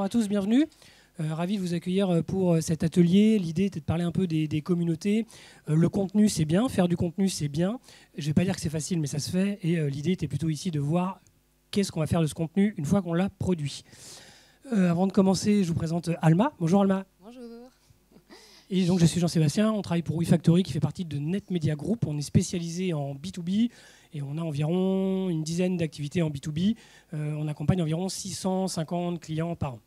à tous, bienvenue. Ravi de vous accueillir pour cet atelier. L'idée était de parler un peu des communautés. Le contenu, c'est bien. Faire du contenu, c'est bien. Je ne vais pas dire que c'est facile, mais ça se fait. Et l'idée était plutôt ici de voir qu'est-ce qu'on va faire de ce contenu une fois qu'on l'a produit. Avant de commencer, je vous présente Alma. Bonjour Alma. Bonjour. Et donc je suis Jean-Sébastien. On travaille pour WeFactory qui fait partie de Net Media Group. On est spécialisé en B2B et on a environ une dizaine d'activités en B2B. On accompagne environ 650 clients par an.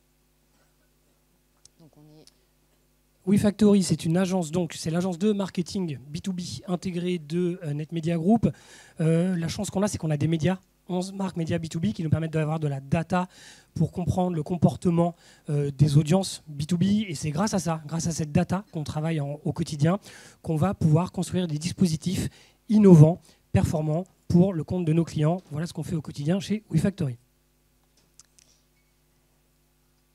WeFactory, c'est une agence, donc c'est l'agence de marketing B2B intégrée de Net Media Group. La chance qu'on a, c'est qu'on a des médias, 11 marques médias B2B qui nous permettent d'avoir de la data pour comprendre le comportement des audiences B2B. Et c'est grâce à ça, grâce à cette data qu'on travaille au quotidien, qu'on va pouvoir construire des dispositifs innovants, performants pour le compte de nos clients. Voilà ce qu'on fait au quotidien chez WeFactory.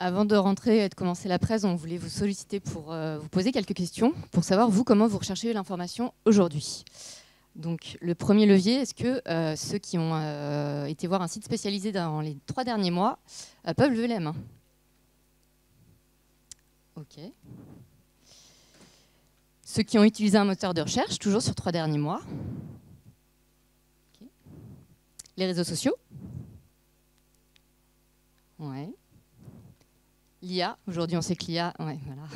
Avant de rentrer et de commencer la presse, on voulait vous solliciter pour vous poser quelques questions, pour savoir, vous, comment vous recherchez l'information aujourd'hui. Donc, le premier levier, est-ce que ceux qui ont été voir un site spécialisé dans les 3 derniers mois peuvent lever la main? OK. Ceux qui ont utilisé un moteur de recherche, toujours sur 3 derniers mois. Okay. Les réseaux sociaux. Ouais. L'IA, aujourd'hui on sait que l'IA, ouais, voilà.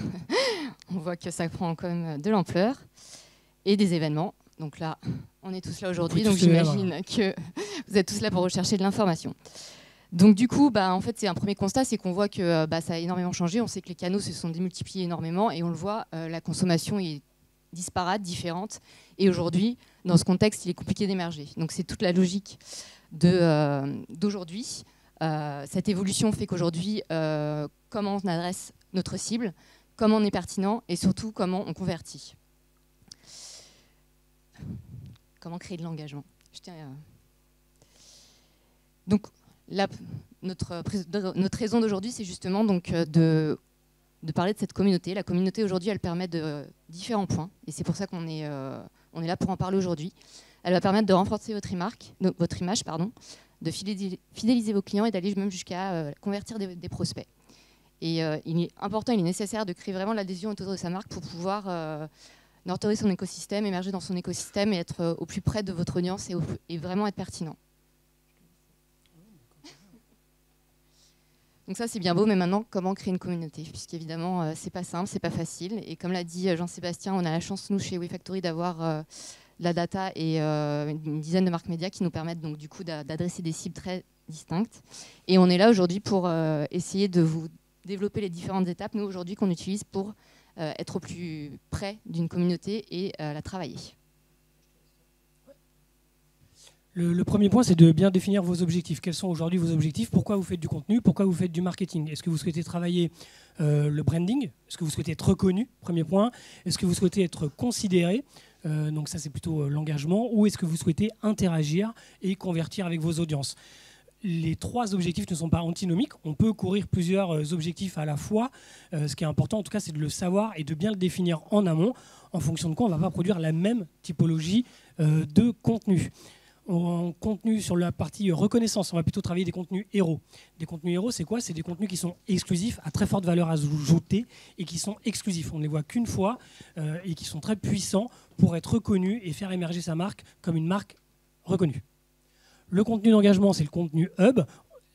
On voit que ça prend quand même de l'ampleur. Et des événements. Donc là, on est tous là aujourd'hui, donc j'imagine que vous êtes tous là pour rechercher de l'information. Donc du coup, en fait, c'est un premier constat, c'est qu'on voit que ça a énormément changé. On sait que les canaux se sont démultipliés énormément et on le voit, la consommation est disparate, différente. Et aujourd'hui, dans ce contexte, il est compliqué d'émerger. Donc c'est toute la logique d'aujourd'hui. Cette évolution fait qu'aujourd'hui, comment on adresse notre cible, comment on est pertinent et surtout comment on convertit. Comment créer de l'engagement. Donc, notre raison d'aujourd'hui, c'est justement donc, de parler de cette communauté. La communauté, aujourd'hui, elle permet de différents points. Et c'est pour ça qu'on est là pour en parler aujourd'hui. Elle va permettre de renforcer votre image, de fidéliser vos clients et d'aller même jusqu'à convertir des prospects. Et il est important, il est nécessaire de créer vraiment l'adhésion autour de sa marque pour pouvoir nurturer son écosystème, émerger dans son écosystème et être au plus près de votre audience et vraiment être pertinent. Donc ça, c'est bien beau, mais maintenant, comment créer une communauté? Puisqu'évidemment, c'est pas simple, c'est pas facile. Et comme l'a dit Jean-Sébastien, on a la chance, nous, chez WeFactory, d'avoir la data et une dizaine de marques médias qui nous permettent donc du coup d'adresser des cibles très distinctes. Et on est là aujourd'hui pour essayer de vous développer les différentes étapes, nous aujourd'hui, qu'on utilise pour être au plus près d'une communauté et la travailler. Le premier point, c'est de bien définir vos objectifs. Quels sont aujourd'hui vos objectifs? Pourquoi vous faites du contenu? Pourquoi vous faites du marketing? Est-ce que vous souhaitez travailler le branding? Est-ce que vous souhaitez être reconnu? Premier point. Est-ce que vous souhaitez être considéré? Donc ça, c'est plutôt l'engagement. Ou est-ce que vous souhaitez interagir et convertir avec vos audiences? Les 3 objectifs ne sont pas antinomiques. On peut courir plusieurs objectifs à la fois. Ce qui est important, en tout cas, c'est de le savoir et de bien le définir en amont. En fonction de quoi, on ne va pas produire la même typologie de contenu. En contenu sur la partie reconnaissance, on va plutôt travailler des contenus héros. Des contenus héros, c'est quoi? C'est des contenus qui sont exclusifs, à très forte valeur ajoutée et qui sont exclusifs. On ne les voit qu'une fois et qui sont très puissants pour être reconnus et faire émerger sa marque comme une marque reconnue. Le contenu d'engagement, c'est le contenu hub.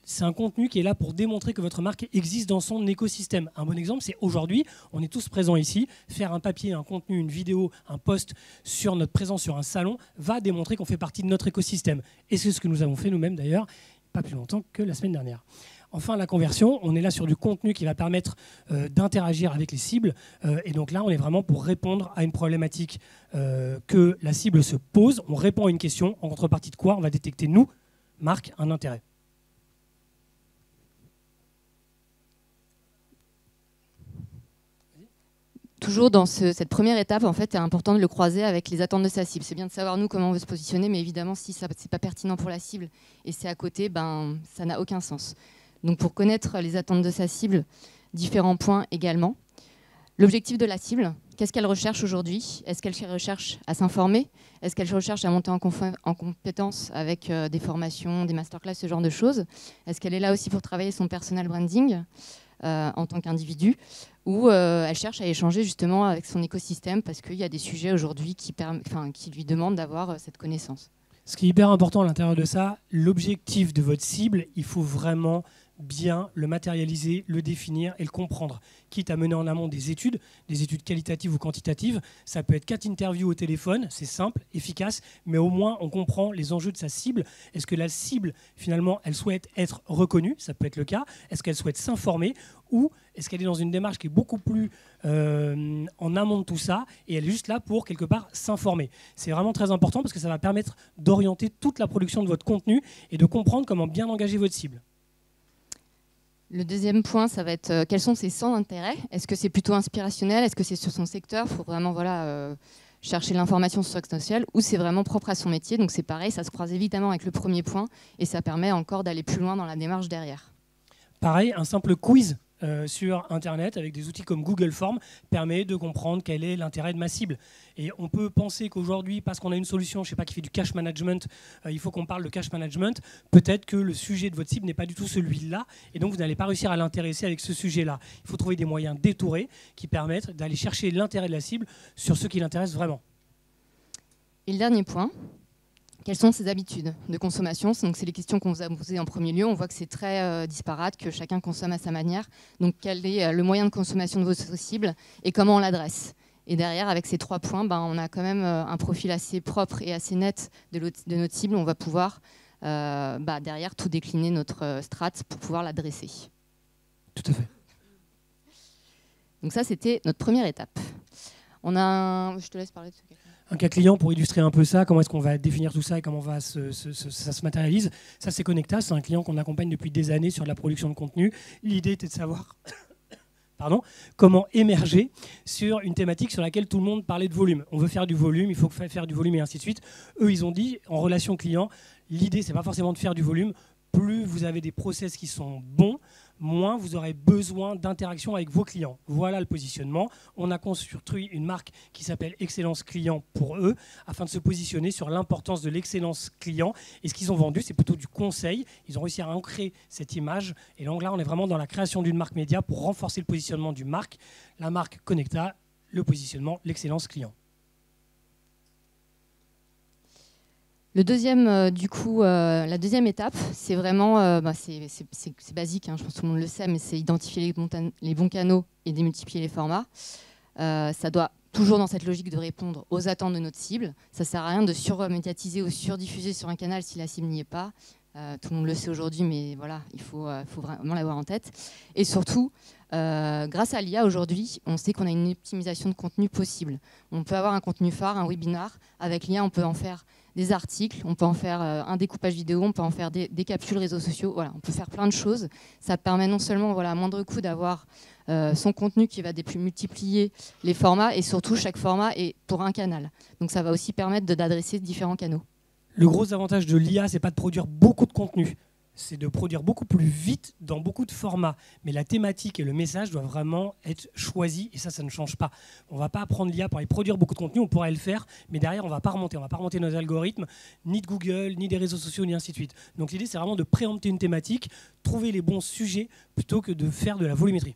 C'est un contenu qui est là pour démontrer que votre marque existe dans son écosystème. Un bon exemple, c'est aujourd'hui, on est tous présents ici, faire un papier, un contenu, une vidéo, un post sur notre présence sur un salon va démontrer qu'on fait partie de notre écosystème. Et c'est ce que nous avons fait nous-mêmes d'ailleurs, pas plus longtemps que la semaine dernière. Enfin, la conversion, on est là sur du contenu qui va permettre d'interagir avec les cibles. Et donc là, on est vraiment pour répondre à une problématique que la cible se pose. On répond à une question, en contrepartie de quoi on va détecter, nous, marque, un intérêt. Toujours dans cette première étape, en fait, c'est important de le croiser avec les attentes de sa cible. C'est bien de savoir, nous, comment on veut se positionner, mais évidemment, si ce n'est pas pertinent pour la cible et c'est à côté, ça n'a aucun sens. Donc, pour connaître les attentes de sa cible, différents points également. L'objectif de la cible, qu'est-ce qu'elle recherche aujourd'hui? Est-ce qu'elle recherche à s'informer? Est-ce qu'elle recherche à monter en compétences avec des formations, des masterclass, ce genre de choses? Est-ce qu'elle est là aussi pour travailler son personal branding? en tant qu'individu, ou elle cherche à échanger justement avec son écosystème parce qu'il y a des sujets aujourd'hui qui lui demandent d'avoir cette connaissance. Ce qui est hyper important à l'intérieur de ça, l'objectif de votre cible, il faut vraiment bien le matérialiser, le définir et le comprendre. Quitte à mener en amont des études qualitatives ou quantitatives. Ça peut être 4 interviews au téléphone, c'est simple, efficace, mais au moins on comprend les enjeux de sa cible. Est-ce que la cible, finalement, elle souhaite être reconnue? Ça peut être le cas. Est-ce qu'elle souhaite s'informer? Ou est-ce qu'elle est dans une démarche qui est beaucoup plus en amont de tout ça et elle est juste là pour, quelque part, s'informer? C'est vraiment très important parce que ça va permettre d'orienter toute la production de votre contenu et de comprendre comment bien engager votre cible. Le deuxième point, ça va être quels sont ses centres d'intérêt. Est-ce que c'est plutôt inspirationnel? Est-ce que c'est sur son secteur? Il faut vraiment chercher l'information sur son secteur social, ou c'est vraiment propre à son métier. Donc c'est pareil, ça se croise évidemment avec le premier point et ça permet encore d'aller plus loin dans la démarche derrière. Pareil, un simple quiz sur Internet avec des outils comme Google Forms permet de comprendre quel est l'intérêt de ma cible. Et on peut penser qu'aujourd'hui, parce qu'on a une solution, je sais pas, qui fait du cash management, il faut qu'on parle de cash management. Peut-être que le sujet de votre cible n'est pas du tout celui-là, et donc vous n'allez pas réussir à l'intéresser avec ce sujet-là. Il faut trouver des moyens détourés qui permettent d'aller chercher l'intérêt de la cible sur ce qui l'intéresse vraiment. Et le dernier point, quelles sont ses habitudes de consommation? Donc, c'est les questions qu'on vous a posées en premier lieu. On voit que c'est très disparate, que chacun consomme à sa manière. Donc, quel est le moyen de consommation de votre cible et comment on l'adresse? Et derrière, avec ces 3 points, on a quand même un profil assez propre et assez net de notre cible. On va pouvoir, derrière, tout décliner notre strat pour pouvoir l'adresser. Tout à fait. Donc ça, c'était notre première étape. Je te laisse parler de ce cas. Un cas client pour illustrer un peu ça, comment est-ce qu'on va définir tout ça et comment ça se matérialise. Ça, c'est Connecta, c'est un client qu'on accompagne depuis des années sur la production de contenu. L'idée était de savoir comment émerger sur une thématique sur laquelle tout le monde parlait de volume. On veut faire du volume, il faut faire du volume et ainsi de suite. Eux, ils ont dit, en relation client, l'idée, c'est pas forcément de faire du volume. Plus vous avez des process qui sont bons, moins vous aurez besoin d'interaction avec vos clients. Voilà le positionnement. On a construit une marque qui s'appelle Excellence Client pour eux, afin de se positionner sur l'importance de l'excellence client. Et ce qu'ils ont vendu, c'est plutôt du conseil. Ils ont réussi à ancrer cette image. Et donc là, on est vraiment dans la création d'une marque média pour renforcer le positionnement du marque. La marque Connecta, le positionnement, l'excellence client. Le deuxième, la deuxième étape, c'est vraiment, c'est basique, hein, je pense que tout le monde le sait, mais c'est identifier les bons canaux et démultiplier les formats. Ça doit toujours dans cette logique de répondre aux attentes de notre cible. Ça ne sert à rien de surmédiatiser ou surdiffuser sur un canal si la cible n'y est pas. Tout le monde le sait aujourd'hui, mais voilà, il faut vraiment l'avoir en tête. Et surtout, grâce à l'IA aujourd'hui, on sait qu'on a une optimisation de contenu possible. On peut avoir un contenu phare, un webinar. Avec l'IA, on peut en faire des articles, on peut en faire un découpage vidéo, on peut en faire des capsules réseaux sociaux. Voilà, on peut faire plein de choses. Ça permet non seulement à moindre coût d'avoir son contenu qui va multiplier les formats, et surtout chaque format est pour un canal. Donc ça va aussi permettre d'adresser différents canaux. Le gros avantage de l'IA, c'est pas de produire beaucoup de contenu, c'est de produire beaucoup plus vite dans beaucoup de formats. Mais la thématique et le message doivent vraiment être choisis, et ça ne change pas. On ne va pas apprendre l'IA pour aller produire beaucoup de contenu, on pourrait le faire, mais derrière, on ne va pas remonter nos algorithmes, ni de Google, ni des réseaux sociaux, ni ainsi de suite. Donc l'idée, c'est vraiment de préempter une thématique, trouver les bons sujets, plutôt que de faire de la volumétrie.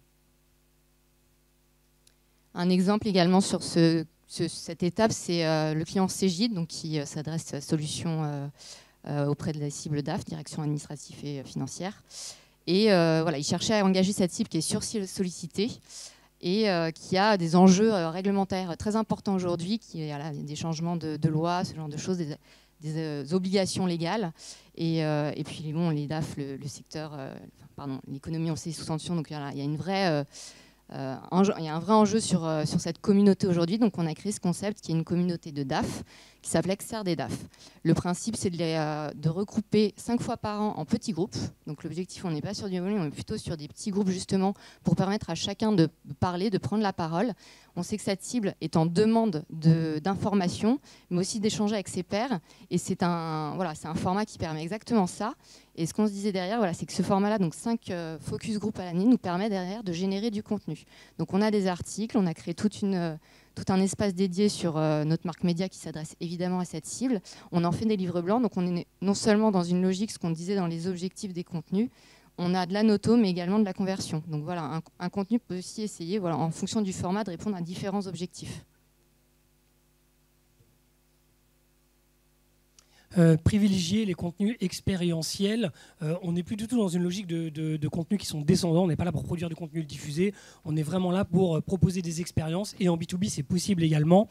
Un exemple également sur cette étape, c'est le client Cégide, donc qui s'adresse à solutions auprès de la cible DAF, direction administrative et financière. Et il cherchait à engager cette cible qui est sursollicitée et qui a des enjeux réglementaires très importants aujourd'hui, qui a des changements de loi, ce genre de choses, des obligations légales. Et puis les DAF, le secteur, l'économie, on sait, sous tension, donc il y a une vraie... il y a un vrai enjeu sur cette communauté aujourd'hui. Donc on a créé ce concept qui est une communauté de DAF qui s'appelle Exer des DAF. Le principe, c'est de regrouper 5 fois par an en petits groupes. Donc l'objectif, on n'est pas sur du volume, on est plutôt sur des petits groupes justement pour permettre à chacun de parler, de prendre la parole. On sait que cette cible est en demande d'informations, mais aussi d'échanger avec ses pairs. Et c'est un format qui permet exactement ça. Et ce qu'on se disait derrière, c'est que ce format-là, donc 5 focus group à l'année, nous permet derrière de générer du contenu. Donc on a des articles, on a créé tout un espace dédié sur notre marque média qui s'adresse évidemment à cette cible. On en fait des livres blancs, donc on est non seulement dans une logique, ce qu'on disait dans les objectifs des contenus, on a de la noto, mais également de la conversion. Donc voilà, un contenu peut aussi essayer, voilà, en fonction du format, de répondre à différents objectifs. Privilégier les contenus expérientiels. On n'est plus du tout dans une logique de contenus qui sont descendants. On n'est pas là pour produire du contenu diffusé. On est vraiment là pour proposer des expériences. Et en B2B, c'est possible également.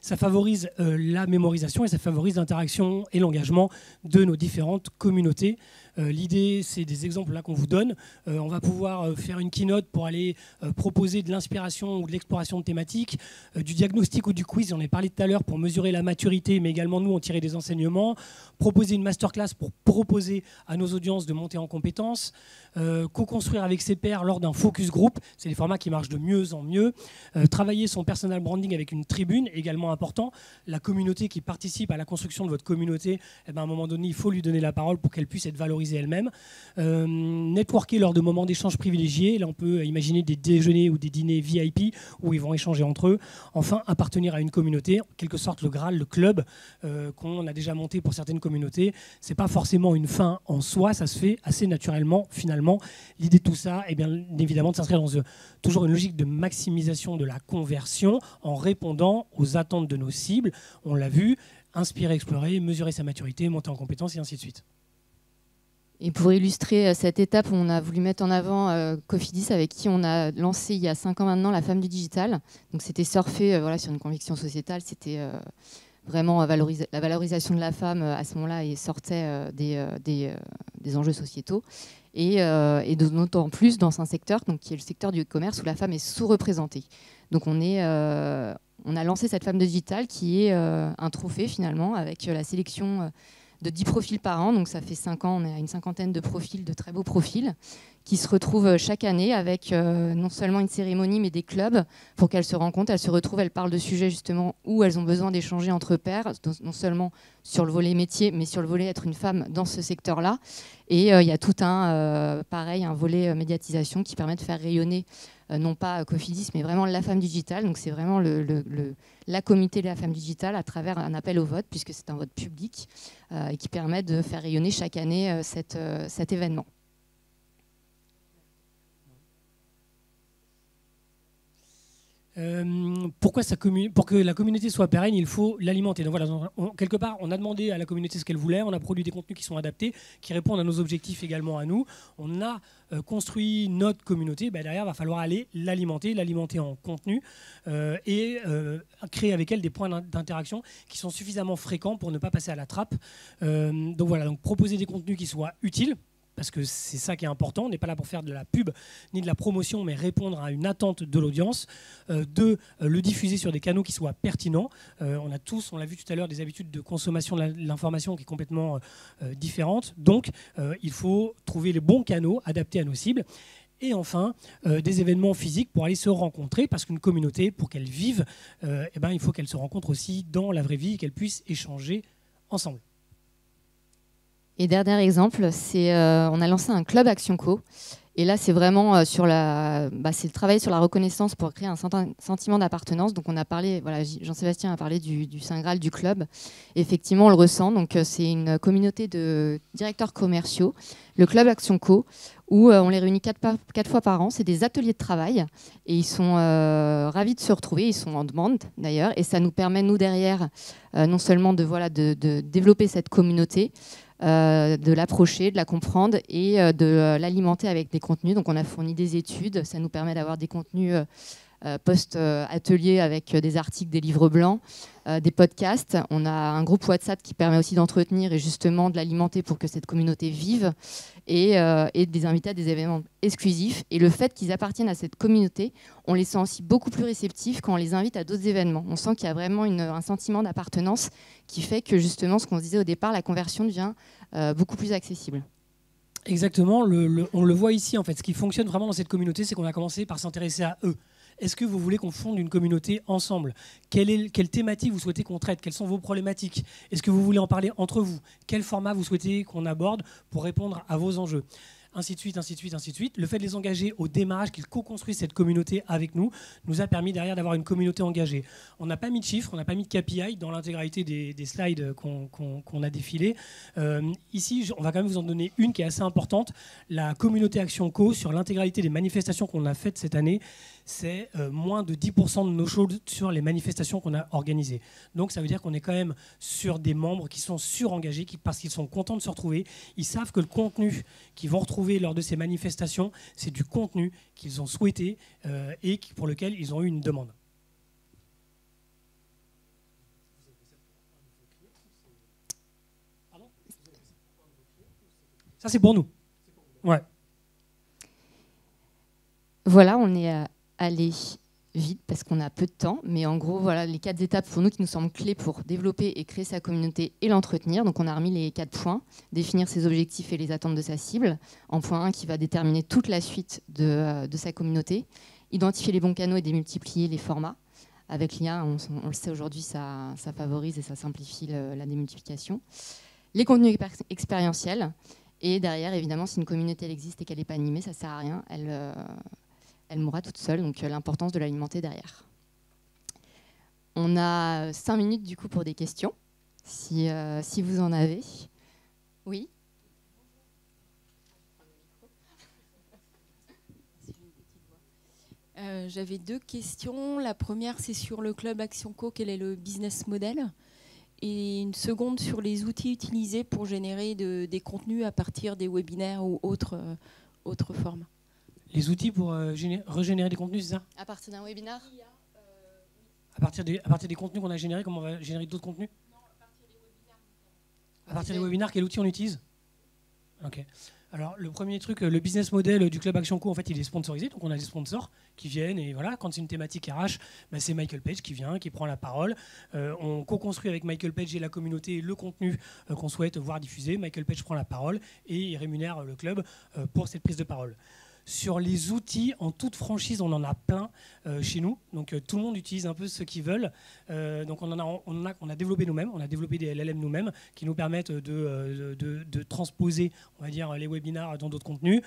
Ça favorise la mémorisation et ça favorise l'interaction et l'engagement de nos différentes communautés. L'idée, c'est des exemples là qu'on vous donne. On va pouvoir faire une keynote pour aller proposer de l'inspiration ou de l'exploration de thématiques, du diagnostic ou du quiz, j'en ai parlé tout à l'heure, pour mesurer la maturité, mais également nous en tirer des enseignements, proposer une masterclass pour proposer à nos audiences de monter en compétences, co-construire avec ses pairs lors d'un focus group, c'est des formats qui marchent de mieux en mieux, travailler son personal branding avec une tribune, également important, la communauté qui participe à la construction de votre communauté, eh ben, à un moment donné, il faut lui donner la parole pour qu'elle puisse être valorisée elle-même. Networker lors de moments d'échange privilégiés. Là, on peut imaginer des déjeuners ou des dîners VIP où ils vont échanger entre eux. Enfin, appartenir à une communauté, en quelque sorte le Graal, le club qu'on a déjà monté pour certaines communautés. C'est pas forcément une fin en soi, ça se fait assez naturellement finalement. L'idée de tout ça est bien évidemment de s'inscrire dans toujours une logique de maximisation de la conversion en répondant aux attentes de nos cibles. On l'a vu, inspirer, explorer, mesurer sa maturité, monter en compétences et ainsi de suite. Et pour illustrer cette étape, on a voulu mettre en avant Cofidis, avec qui on a lancé il y a 5 ans maintenant la femme du digital. Donc c'était surfer voilà, sur une conviction sociétale, c'était vraiment la valorisation de la femme à ce moment-là et sortait des enjeux sociétaux. Et d'autant plus dans un secteur donc, qui est le secteur du e-commerce où la femme est sous-représentée. Donc on a lancé cette femme du digital qui est un trophée finalement avec la sélection de 10 profils par an, donc ça fait 5 ans, on est à une cinquantaine de profils, de très beaux profils, qui se retrouvent chaque année avec non seulement une cérémonie, mais des clubs pour qu'elles se rencontrent, elles se retrouvent, elles parlent de sujets justement où elles ont besoin d'échanger entre pairs, non seulement sur le volet métier, mais sur le volet être une femme dans ce secteur-là. Et il y a tout un volet médiatisation qui permet de faire rayonner non pas Cofidis, mais vraiment la femme digitale. Donc c'est vraiment la communauté de la femme digitale à travers un appel au vote, puisque c'est un vote public, et qui permet de faire rayonner chaque année cet événement. Pour que la communauté soit pérenne, il faut l'alimenter. Donc voilà, quelque part, on a demandé à la communauté ce qu'elle voulait, on a produit des contenus qui sont adaptés, qui répondent à nos objectifs également à nous. On a construit notre communauté. Derrière, il va falloir aller l'alimenter en contenu et créer avec elle des points d'interaction qui sont suffisamment fréquents pour ne pas passer à la trappe. Donc voilà, donc proposer des contenus qui soient utiles, parce que c'est ça qui est important. On n'est pas là pour faire de la pub ni de la promotion, mais répondre à une attente de l'audience. Le diffuser sur des canaux qui soient pertinents. On l'a vu tout à l'heure, des habitudes de consommation de l'information qui est complètement différente. Donc, il faut trouver les bons canaux adaptés à nos cibles. Et enfin, des événements physiques pour aller se rencontrer, parce qu'une communauté, pour qu'elle vive, il faut qu'elle se rencontre aussi dans la vraie vie et qu'elle puisse échanger ensemble. Et dernier exemple, on a lancé un club Action Co. Et là, c'est vraiment c'est le travail sur la reconnaissance pour créer un sentiment d'appartenance. Donc, on a parlé, voilà, Jean-Sébastien a parlé du Saint Graal du club. Effectivement, on le ressent. Donc, c'est une communauté de directeurs commerciaux, le club Action Co, où on les réunit 4 fois par an. C'est des ateliers de travail et ils sont ravis de se retrouver. Ils sont en demande d'ailleurs. Et ça nous permet, nous, derrière, non seulement de développer cette communauté, de l'approcher, de la comprendre et de l'alimenter avec des contenus. Donc on a fourni des études, ça nous permet d'avoir des contenus post-atelier avec des articles, des livres blancs, des podcasts. On a un groupe WhatsApp qui permet aussi d'entretenir et justement de l'alimenter pour que cette communauté vive et des invités à des événements exclusifs. Et le fait qu'ils appartiennent à cette communauté, on les sent aussi beaucoup plus réceptifs quand on les invite à d'autres événements. On sent qu'il y a vraiment un sentiment d'appartenance qui fait que justement, ce qu'on se disait au départ, la conversion devient beaucoup plus accessible. Exactement, on le voit ici en fait. Ce qui fonctionne vraiment dans cette communauté, c'est qu'on a commencé par s'intéresser à eux. Est-ce que vous voulez qu'on fonde une communauté ensemble ? Quelle thématique vous souhaitez qu'on traite ? Quelles sont vos problématiques ? Est-ce que vous voulez en parler entre vous ? Quel format vous souhaitez qu'on aborde pour répondre à vos enjeux ? ainsi de suite, ainsi de suite, ainsi de suite. Le fait de les engager au démarrage, qu'ils co-construisent cette communauté avec nous, nous a permis derrière d'avoir une communauté engagée. On n'a pas mis de chiffres, on n'a pas mis de KPI dans l'intégralité des slides qu'on a défilés. Ici, on va quand même vous en donner une qui est assez importante. La communauté Action Co, sur l'intégralité des manifestations qu'on a faites cette année, c'est moins de 10% de nos shows sur les manifestations qu'on a organisées. Donc ça veut dire qu'on est quand même sur des membres qui sont surengagés, parce qu'ils sont contents de se retrouver. Ils savent que le contenu qu'ils vont retrouver lors de ces manifestations, c'est du contenu qu'ils ont souhaité et pour lequel ils ont eu une demande. Ça, c'est pour nous. Ouais. Voilà, on est allé vite parce qu'on a peu de temps, mais en gros, voilà les 4 étapes pour nous qui nous semblent clés pour développer et créer sa communauté et l'entretenir. Donc on a remis les 4 points, définir ses objectifs et les attentes de sa cible, en point 1 qui va déterminer toute la suite de sa communauté, identifier les bons canaux et démultiplier les formats. Avec l'IA, on le sait aujourd'hui, ça favorise et ça simplifie la démultiplication. Les contenus expérientiels, et derrière, évidemment, si une communauté elle existe et qu'elle n'est pas animée, ça ne sert à rien, elle mourra toute seule, donc l'importance de l'alimenter derrière. On a 5 minutes du coup pour des questions, si vous en avez. Oui. J'avais 2 questions. La première, c'est sur le club Action Co, quel est le business model? Et une seconde sur les outils utilisés pour générer des contenus à partir des webinaires ou autres formes. Les outils pour régénérer des contenus, c'est ça? À partir d'un webinaire? À partir des contenus qu'on a générés, comment on va générer d'autres contenus? Non, à partir des webinaires. À partir des webinaires, quel outil on utilise? Ok. Alors, le premier truc, le business model du Club Action Co, en fait, il est sponsorisé. Donc, on a des sponsors qui viennent. Et voilà, quand c'est une thématique RH, bah, c'est Michael Page qui vient, qui prend la parole. On co-construit avec Michael Page et la communauté le contenu qu'on souhaite voir diffusé. Michael Page prend la parole et il rémunère le club pour cette prise de parole. Sur les outils, en toute franchise, on en a plein chez nous. Donc tout le monde utilise un peu ce qu'ils veulent. Donc on a développé nous-mêmes, on a développé des LLM nous-mêmes qui nous permettent de transposer, on va dire, les webinaires dans d'autres contenus.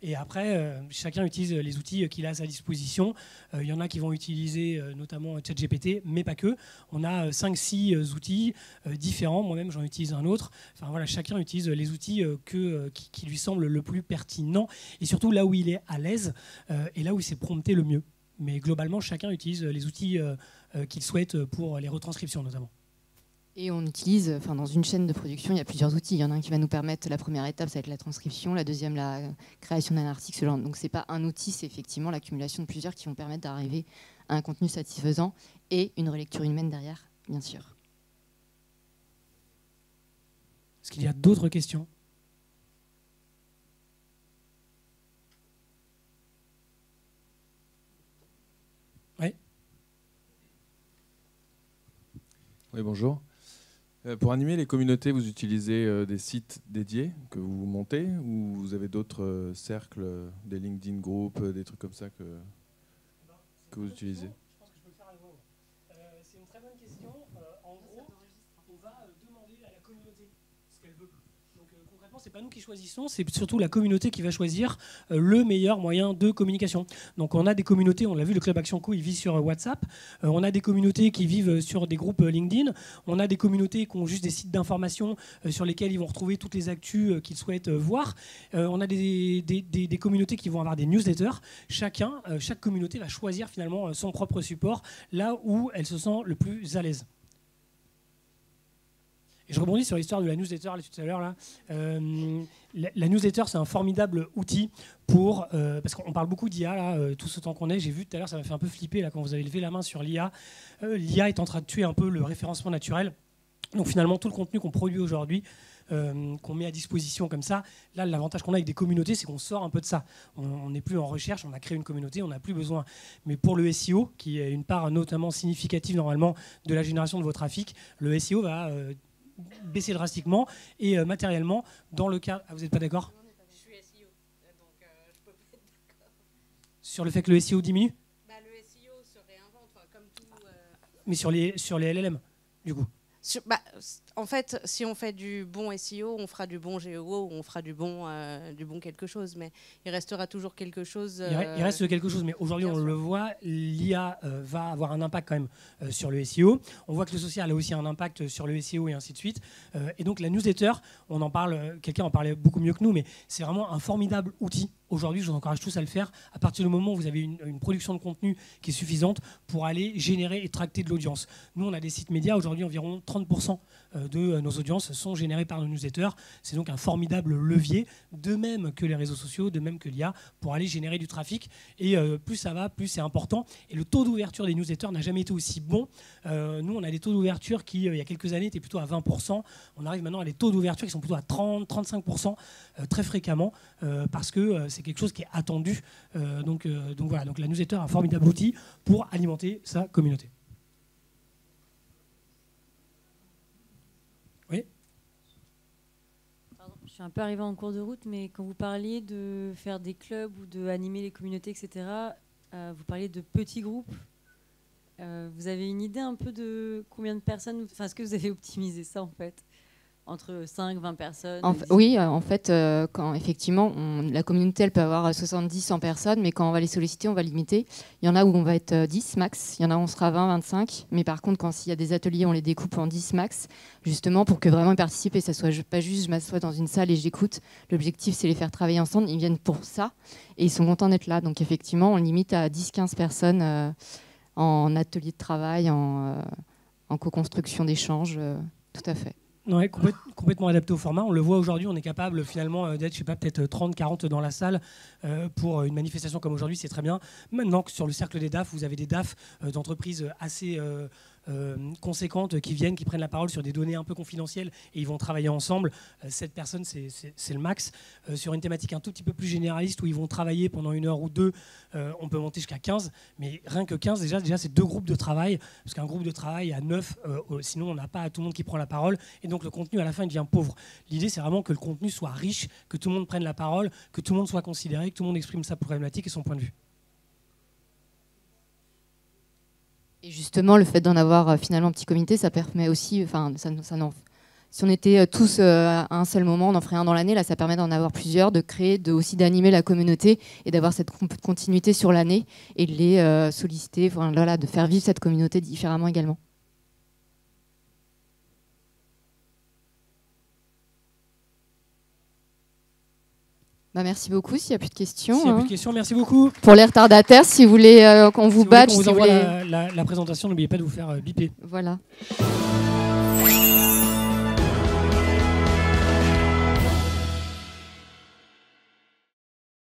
Et après, chacun utilise les outils qu'il a à sa disposition. Il y en a qui vont utiliser notamment ChatGPT, mais pas que. On a 5-6 outils différents. Moi-même, j'en utilise un autre. Enfin voilà, chacun utilise les outils qui lui semblent le plus pertinent et surtout là où il est à l'aise et là où il s'est prompté le mieux. Mais globalement, chacun utilise les outils qu'il souhaite pour les retranscriptions notamment. Et on utilise, dans une chaîne de production, il y a plusieurs outils. Il y en a un qui va nous permettre, la première étape, ça va être la transcription, la deuxième, la création d'un article, ce genre. Donc ce n'est pas un outil, c'est effectivement l'accumulation de plusieurs qui vont permettre d'arriver à un contenu satisfaisant et une relecture humaine derrière, bien sûr. Est-ce qu'il y a d'autres questions ? Oui. Oui, bonjour. Pour animer les communautés, vous utilisez des sites dédiés que vous montez ou vous avez d'autres cercles, des LinkedIn Group, des trucs comme ça que vous utilisez? Je pense que je peux le faire à nouveau. C'est une très bonne question. En gros, on va demander à la communauté ce qu'elle veut. Donc concrètement, ce n'est pas nous qui choisissons, c'est surtout la communauté qui va choisir le meilleur moyen de communication. Donc on a des communautés, on l'a vu, le Club Action Co, il vit sur WhatsApp. On a des communautés qui vivent sur des groupes LinkedIn. On a des communautés qui ont juste des sites d'information sur lesquels ils vont retrouver toutes les actus qu'ils souhaitent voir. On a des communautés qui vont avoir des newsletters. Chaque communauté va choisir finalement son propre support, là où elle se sent le plus à l'aise. Et je rebondis sur l'histoire de la newsletter là, tout à l'heure. Là. La newsletter, c'est un formidable outil pour... parce qu'on parle beaucoup d'IA, là, tout ce temps qu'on est. J'ai vu tout à l'heure, ça m'a fait un peu flipper là, quand vous avez levé la main sur l'IA. L'IA est en train de tuer un peu le référencement naturel. Donc finalement, tout le contenu qu'on produit aujourd'hui, qu'on met à disposition comme ça, là, l'avantage qu'on a avec des communautés, c'est qu'on sort un peu de ça. On n'est plus en recherche, on a créé une communauté, on n'a plus besoin. Mais pour le SEO, qui est une part notamment significative normalement de la génération de vos trafics, le SEO va... baisser drastiquement et matériellement dans le cas... Ah, vous n'êtes pas d'accord ? Je suis SEO, donc je peux pas être d'accord. Sur le fait que le SEO diminue ? Le SEO se réinvente, comme tout... Mais sur les LLM, du coup. En fait, si on fait du bon SEO, on fera du bon GEO, on fera du bon quelque chose, mais il restera toujours quelque chose. Il reste quelque chose, mais aujourd'hui on sûr. le voit, l'IA va avoir un impact quand même sur le SEO. On voit que le social a aussi un impact sur le SEO et ainsi de suite. Et donc la newsletter, on en parle, quelqu'un en parlait beaucoup mieux que nous, mais c'est vraiment un formidable outil. Aujourd'hui, je vous encourage tous à le faire. À partir du moment où vous avez une production de contenu qui est suffisante pour aller générer et tracter de l'audience. Nous, on a des sites médias. Aujourd'hui, environ 30% de nos audiences sont générées par nos newsletters. C'est donc un formidable levier, de même que les réseaux sociaux, de même que l'IA, pour aller générer du trafic. Et plus ça va, plus c'est important. Et le taux d'ouverture des newsletters n'a jamais été aussi bon. Nous, on a des taux d'ouverture qui, il y a quelques années, étaient plutôt à 20%. On arrive maintenant à des taux d'ouverture qui sont plutôt à 30-35% très fréquemment parce que c'est quelque chose qui est attendu. Donc voilà, donc la newsletter est un formidable outil pour alimenter sa communauté. Oui. Pardon, je suis un peu arrivée en cours de route, mais quand vous parliez de faire des clubs ou d'animer les communautés, etc., vous parliez de petits groupes. Vous avez une idée un peu de combien de personnes, enfin, est-ce que vous avez optimisé ça en fait ? Entre 5, 20 personnes Oui, en fait, quand effectivement, la communauté, elle peut avoir 70, 100 personnes, mais quand on va les solliciter, on va limiter. Il y en a où on va être 10 max, il y en a où on sera 20, 25, mais par contre, quand il y a des ateliers, on les découpe en 10 max, justement pour que vraiment ils participent et ça soit pas juste je m'assois dans une salle et j'écoute. L'objectif, c'est les faire travailler ensemble, ils viennent pour ça et ils sont contents d'être là. Donc effectivement, on limite à 10-15 personnes en atelier de travail, en co-construction d'échanges, tout à fait. Ouais, complètement adapté au format. On le voit aujourd'hui, on est capable finalement d'être, je sais pas, peut-être 30, 40 dans la salle pour une manifestation comme aujourd'hui, c'est très bien. Maintenant que sur le cercle des DAF, vous avez des DAF d'entreprises assez conséquentes qui viennent, qui prennent la parole sur des données un peu confidentielles et ils vont travailler ensemble. 7 personnes, c'est le max. Sur une thématique un tout petit peu plus généraliste où ils vont travailler pendant 1 heure ou 2, on peut monter jusqu'à 15, mais rien que 15, déjà c'est 2 groupes de travail, parce qu'un groupe de travail à 9, sinon on n'a pas tout le monde qui prend la parole, et donc le contenu à la fin il devient pauvre. L'idée c'est vraiment que le contenu soit riche, que tout le monde prenne la parole, que tout le monde soit considéré, que tout le monde exprime sa problématique et son point de vue. Et justement, le fait d'en avoir finalement un petit comité, ça permet aussi, si on était tous à un seul moment, on en ferait un dans l'année, là ça permet d'en avoir plusieurs, de créer, aussi d'animer la communauté et d'avoir cette continuité sur l'année et de les solliciter, de faire vivre cette communauté différemment également. Merci beaucoup. S'il n'y a plus de questions. S'il n'y a plus de questions, merci beaucoup. Pour les retardataires, si vous voulez qu'on vous badge. Si vous voulez qu'on vous envoie la présentation, n'oubliez pas de vous faire biper. Voilà.